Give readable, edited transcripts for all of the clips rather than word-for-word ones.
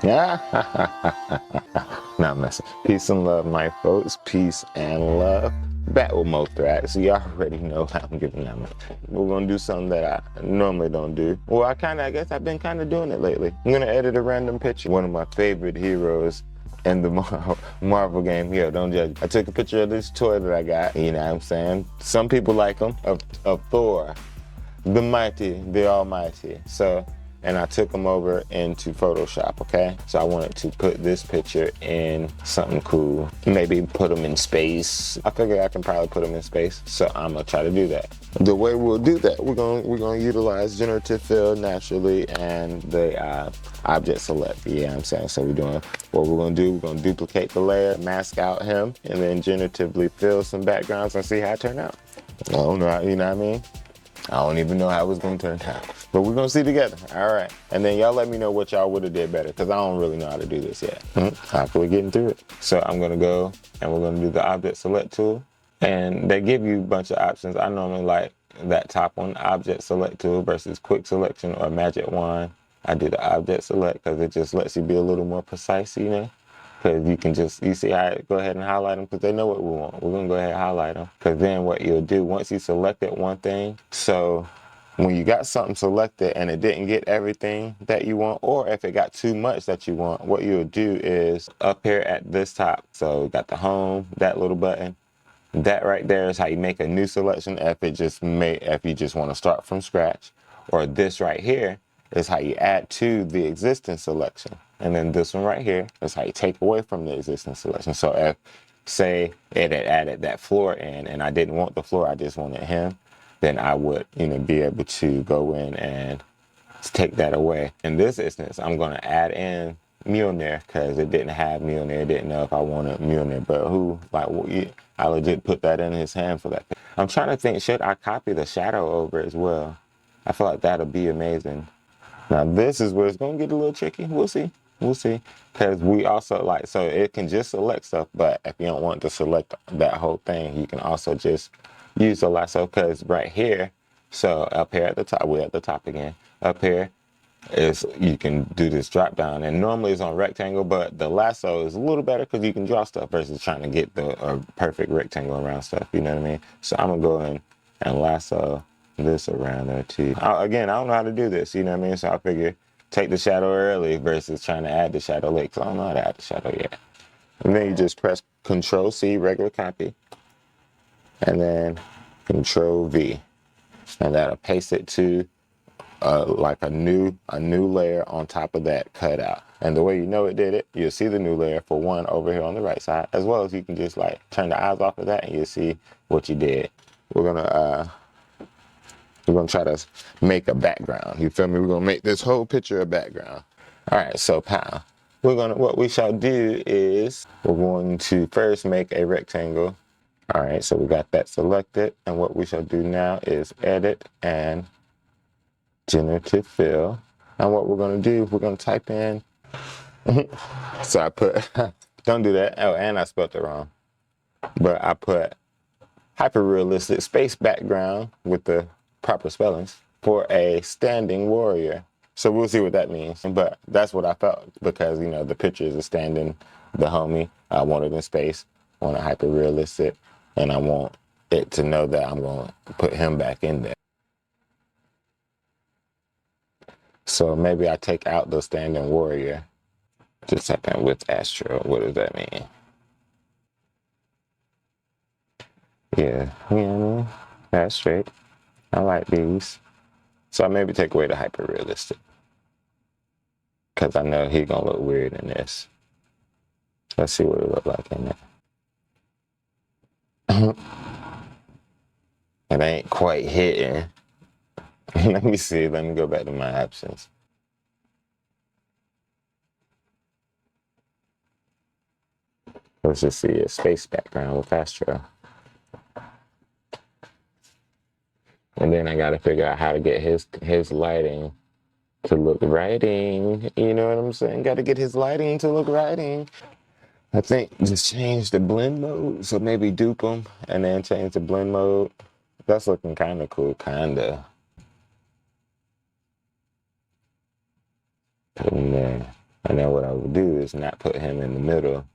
Yeah. Nah, I'm messing. Peace and love, my folks. Peace and love. Back with more threats. So you already know how I'm giving them. We're gonna do something that I normally don't do. Well, I guess I've been kind of doing it lately. I'm gonna edit a random picture. One of my favorite heroes in the Marvel game. Here, don't judge. I took a picture of this toy that I got. You know what I'm saying? Some people like them. Of Thor, the mighty, the almighty. So, and I took them over into Photoshop, okay? So I wanted to put this picture in something cool. Maybe put them in space. I figure I can probably put them in space. So I'm gonna try to do that. The way we'll do that, we're gonna utilize generative fill naturally and the object select. Yeah, I'm saying. So what we're gonna do, we're gonna duplicate the layer, mask out him, and then generatively fill some backgrounds and see how it turn out. I don't know, you know what I mean? I don't even know how it's gonna turn out, but we're gonna see together. All right, and then y'all let me know what y'all would have did better, because I don't really know how to do this yet. Hopefully getting through it. So I'm gonna go and we're gonna do the object select tool, and they give you a bunch of options. I normally like that top one, object select tool versus quick selection or magic wand. I do the object select because it just lets you be a little more precise, you know? Because you see how I go ahead and highlight them because they know what we want. We're going to go ahead and highlight them. Because then what you'll do, once you selected one thing, so when you got something selected and it didn't get everything that you want, or if it got too much that you want, what you'll do is up here at this top, so you got the home, that little button, that right there is how you make a new selection if you just want to start from scratch. Or this right here is how you add to the existing selection. And then this one right here is how you take away from the existing selection. So if, say, it had added that floor in and I didn't want the floor, I just wanted him, then I would, be able to go in and take that away. In this instance, I'm going to add in Mjolnir because it didn't have Mjolnir. It didn't know if I wanted Mjolnir, but I legit put that in his hand for that. I'm trying to think, should I copy the shadow over as well? I feel like that'll be amazing. Now this is where it's gonna get a little tricky. We'll see. Because we also so it can just select stuff, but if you don't want to select that whole thing, you can also just use the lasso. Because right here, so up here at the top, we're at the top again. Up here is you can do this drop down, and normally it's on rectangle, but the lasso is a little better because you can draw stuff versus trying to get the perfect rectangle around stuff. You know what I mean? So I'm gonna go in and lasso this around there too. Again, I don't know how to do this, you know what I mean? So I figure take the shadow early versus trying to add the shadow late, because I don't know how to add the shadow yet. And then you just press Control C, regular copy, and then Control V, and that'll paste it to like a new layer on top of that cutout. And the way you know it did it, you'll see the new layer for one over here on the right side, as well as you can just turn the eyes off of that and you'll see what you did. We're gonna try to make a background. You feel me? We're gonna make this whole picture a background. All right, so what we shall do is we're going to first make a rectangle. All right, so we got that selected, and what we shall do now is edit and generative fill. And what we're gonna do, we're gonna type in, so I put, don't do that. Oh, and I spelled it wrong. But I put hyper-realistic space background with the proper spellings for a standing warrior. So we'll see what that means. But that's what I felt because, the picture is a standing, the homie. I want it in space, I want it hyper-realistic, and I want it to know that I'm going to put him back in there. So maybe I take out the standing warrior. Just type in with Astro. What does that mean? Yeah, that's straight. I like these. So I maybe take away the hyper-realistic, because I know he's going to look weird in this. Let's see what it look like in it. It ain't quite hitting. Let me see. Let me go back to my options. Let's just see a space background with Astro. And then I got to figure out how to get his lighting to look writing. You know what I'm saying? Got to get his lighting to look writing. I think just change the blend mode. So maybe dupe them and then change the blend mode. That's looking kind of cool, kind of. Put him there. And then what I would do is not put him in the middle.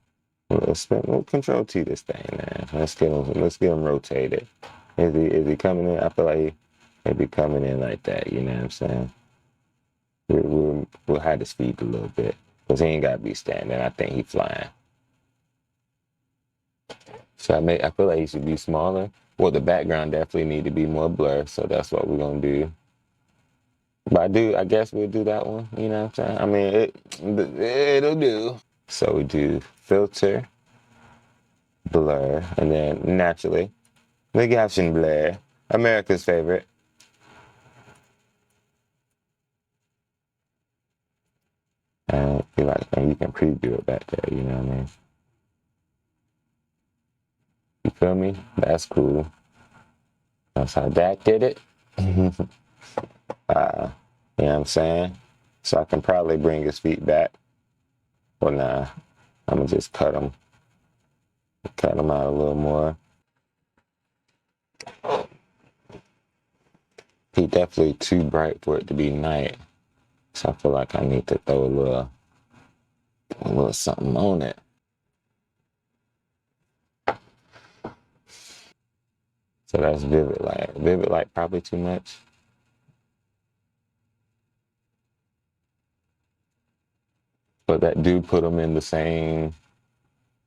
We'll control T this thing, man. Let's get him rotated. Is he coming in? I feel like he'd be coming in like that, you know what I'm saying? We'll hide his feet a little bit. Because he ain't gotta be standing. I think he's flying. So I feel like he should be smaller. Well, the background definitely need to be more blur, so that's what we're gonna do. But I guess we'll do that one, you know what I'm saying? I mean, it'll do. So we do filter, blur, and then naturally, the Gaussian blur, America's favorite. And you can preview it back there, you know what I mean? You feel me? That's cool. That's how Dak did it. You know what I'm saying? So I can probably bring his feet back. Well, nah, I'm gonna just cut him out a little more. He definitely too bright for it to be night. So I feel like I need to throw a little something on it. So that's vivid light. Vivid light probably too much. But that do put them in the same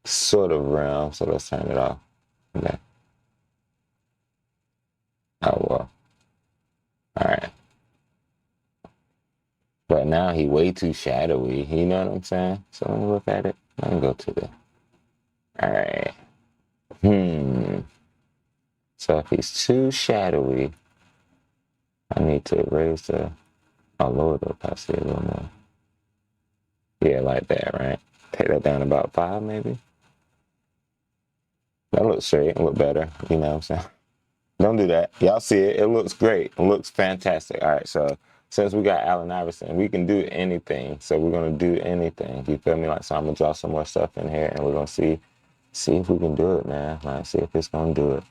sort of realm. So let's turn it off. Okay. Oh well. All right. But now he way too shadowy. You know what I'm saying? So let me look at it. Let me go to the. All right. So if he's too shadowy, I need to raise lower the opacity a little more. Yeah, like that, right? Take that down about 5, maybe. That looks straight. Look better. You know what I'm saying? Don't do that. Y'all see it. It looks great. It looks fantastic. All right, so since we got Allen Iverson, we can do anything. So we're going to do anything. You feel me? Like, so I'm going to draw some more stuff in here, and we're going to see if we can do it, man. Like, see if it's going to do it.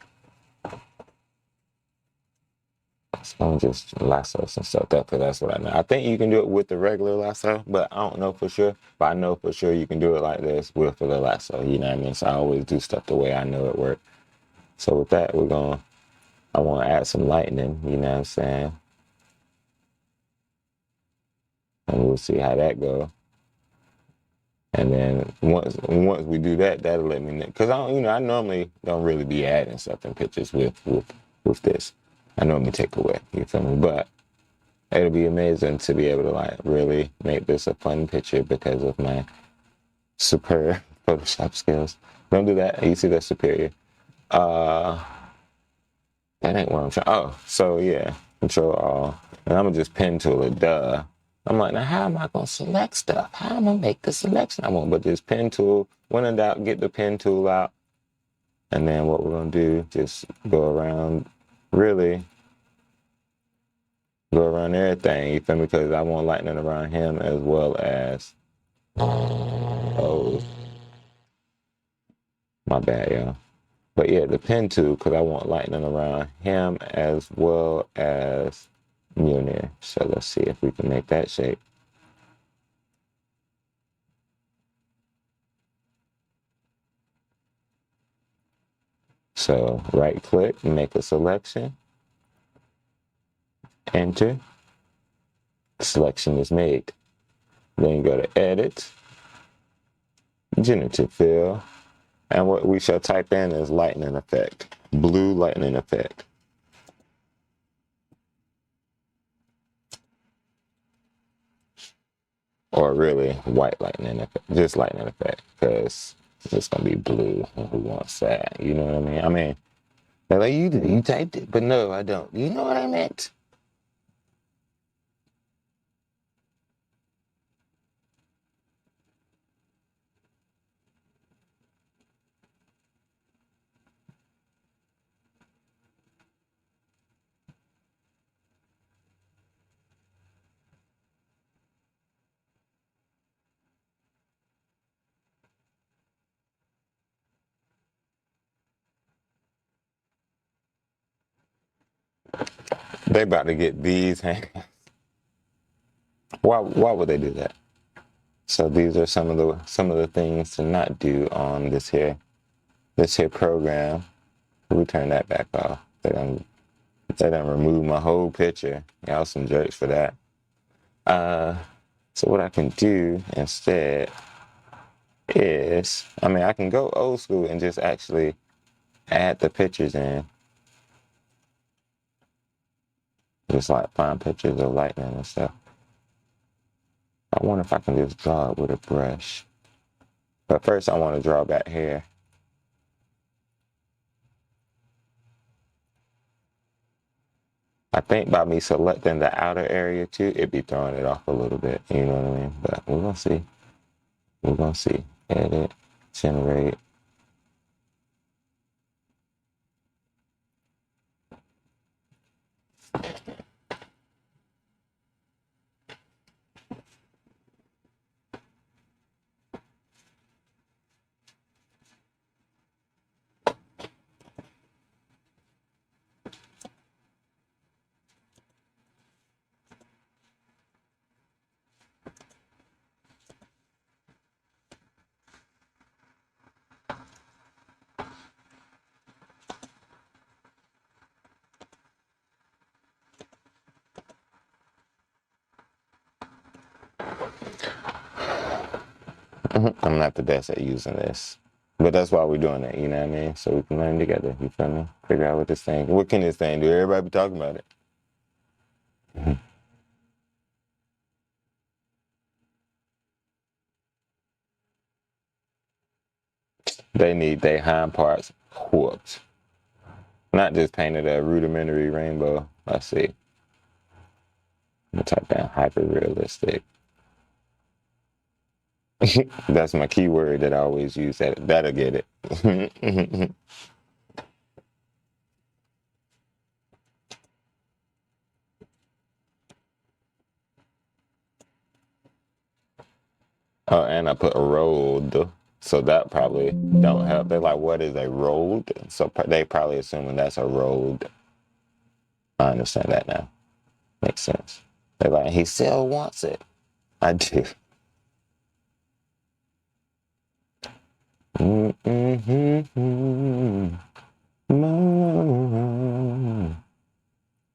It's going to just lasso some stuff up, because that's what I know. I think you can do it with the regular lasso, but I don't know for sure. But I know for sure you can do it like this with the lasso. You know what I mean? So I always do stuff the way I know it works. So with that, I want to add some lightning, you know what I'm saying? And we'll see how that goes. And then once we do that, that'll let me know. Because I normally don't really be adding stuff in pictures with this. I normally take away, you feel me? But it'll be amazing to be able to like really make this a fun picture because of my superb Photoshop skills. Don't do that. You see that's superior. That ain't what I'm trying. Oh, so yeah, Control All, and I'm gonna just pen tool it. Duh. I'm like, now how am I gonna select stuff? How am I gonna make the selection I want? But this pen tool, when in doubt, get the pen tool out, and then what we're gonna do, just go around, really go around everything. You feel me? Because I want lightning around him as well as. Oh, my bad, y'all. But yeah, the pen tool, because I want lightning around him as well as Munir. So let's see if we can make that shape. So right click, make a selection, enter, selection is made. Then you go to edit, generative fill, and what we shall type in is lightning effect, blue lightning effect. Or really white lightning effect, just lightning effect, because it's gonna be blue. Who wants that? You know what I mean? They're like, you typed it, but no, I don't. You know what I meant? They about to get these hands. Why would they do that? So these are some of the things to not do on this here program. We turn that back off. They done remove my whole picture. Y'all some jerks for that. So what I can do instead is, I can go old school and just actually add the pictures in. Just like find pictures of lightning and stuff. I wonder if I can just draw it with a brush. But first I want to draw back here. I think by me selecting the outer area too, it'd be throwing it off a little bit. You know what I mean? But we're going to see. We're going to see. Edit, generate. I'm not the best at using this. But that's why we're doing it, you know what I mean? So we can learn together, you feel me? Figure out what can this thing do? Everybody be talking about it. They need their hind parts whooped. Not just painted a rudimentary rainbow. Let's see. I'm gonna type down hyper realistic. That's my keyword that I always use. That'll get it. Oh, and I put a rolled, so that probably don't help. They're like, what is a rolled? So they probably assuming that's a rolled. I understand that now. Makes sense. They're like, he still wants it. I do.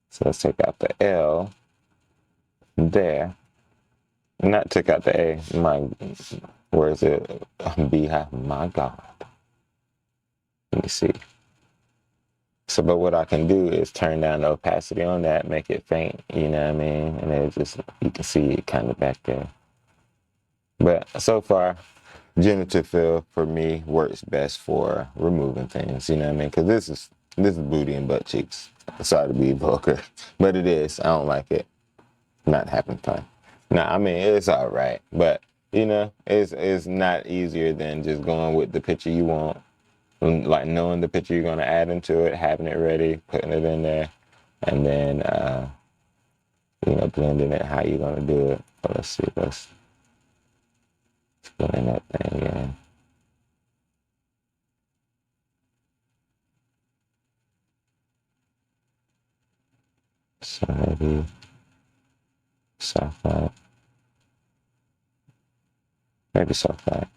So let's take out the L there. Not take out the A. Where is it? Beehive. My God. Let me see. So, but what I can do is turn down the opacity on that, make it faint. You know what I mean? And it just, you can see it kind of back there. But so far, Generative fill for me works best for removing things. You know what I mean? Because this is booty and butt cheeks. Sorry to be vulgar, but it is. I don't like it. Not having fun. Nah, I mean, it's all right, but you know, it's not easier than just going with the picture you want, like knowing the picture you're gonna add into it, having it ready, putting it in there, and then you know, blending it how you're gonna do it. But let's see, let's put in that thing again. So maybe soft light. Maybe soft light.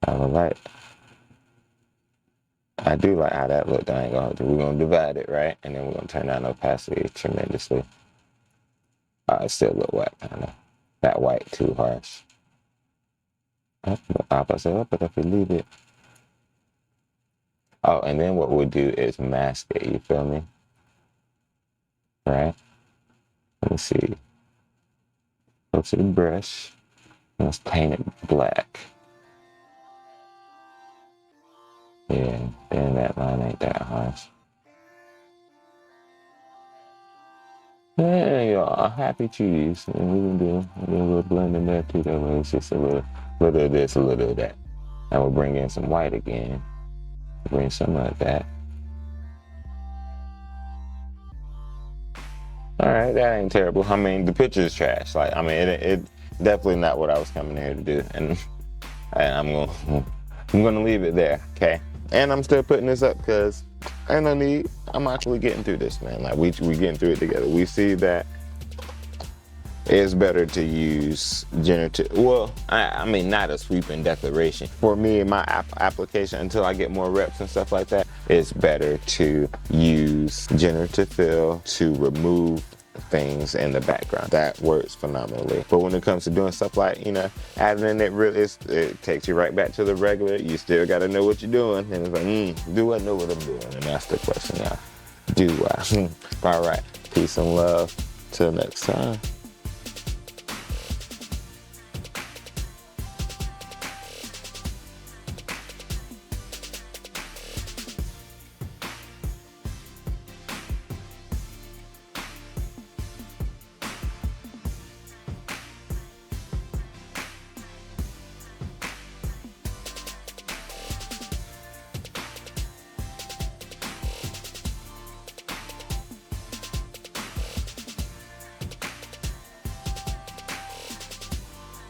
I would like. I do like how that looked. I ain't gonna do. We're gonna divide it, right? And then we're gonna turn down opacity tremendously. It still look white, kind of. That white too harsh. Opposite up, but if we leave it. Oh, and then what we'll do is mask it. You feel me? Right? Let me see. Go to the brush. Let's paint it black. Yeah, then that line ain't that harsh. Yeah, y'all, happy cheese. And we can do a little blend in there too. That way it's just a little of this, a little of that. And we'll bring in some white again. Bring some of that. All right, that ain't terrible. I mean, the picture is trash. Like, I mean, it definitely not what I was coming here to do. And I'm gonna leave it there, okay? And I'm still putting this up because ain't no need. I'm actually getting through this, man. Like we getting through it together. We see that it's better to use generative. Well, I mean, not a sweeping declaration. For me, in my application, until I get more reps and stuff like that, it's better to use generative fill to remove things in the background. That works phenomenally. But when it comes to doing stuff like, you know, adding in it takes you right back to the regular. You still got to know what you're doing. And it's like, do I know what I'm doing? And that's the question, y'all. Do I? All right. Peace and love. Till next time.